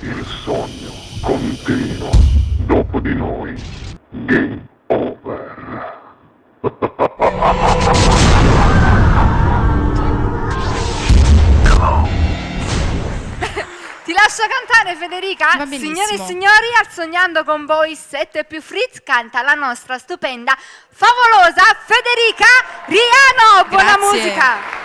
Il sogno continua. Dopo di noi. Game over. Ti lascio cantare, Federica. Va benissimo. Signore e signori, al Sognando con voi 7 più Fritz canta la nostra stupenda, favolosa Federica Riano. Buona Grazie. musica.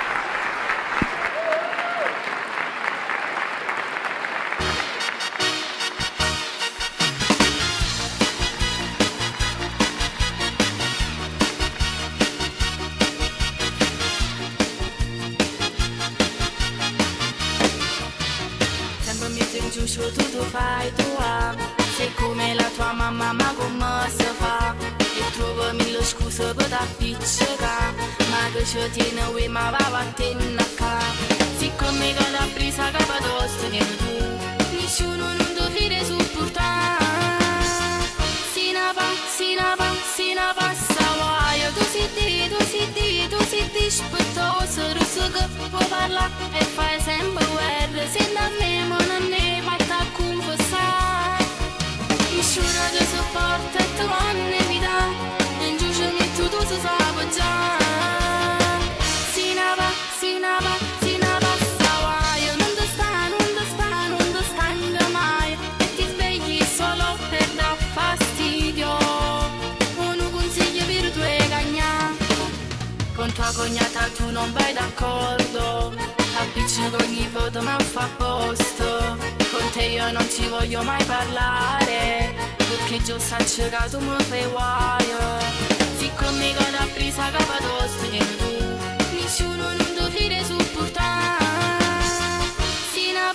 Sempre mi giusto tu fai tua. Sei come la tua mamma, ma come si fa? E trovo mille scuse per t'appiccicare. Ma che ci tiene qui, ma va a tenacca. Siccome che l'ha presa capatosta che tu, nessuno non ti fide supportare. Sina passa guaio. Tu si dispettoso. Russo che può parlare e fai sempre guerra. Se da me, ma non ne vai a confessare. Nessuno ti sopporta e ti vanno vita. In giù ci metto tu si sa già. Sina passa guaio. Non ti stanca mai. E ti svegli solo per dar fastidio. Uno consiglio per tue cagnà. Con tua cognata tu non vai d'accordo. Appiccico ogni foto ma fa posto. Con te io non ci voglio mai parlare. Perché già saccio che tu mi fai guaio. Siccome che l'ha presa capatosta che tu, nessuno non ti fide supportare. Sina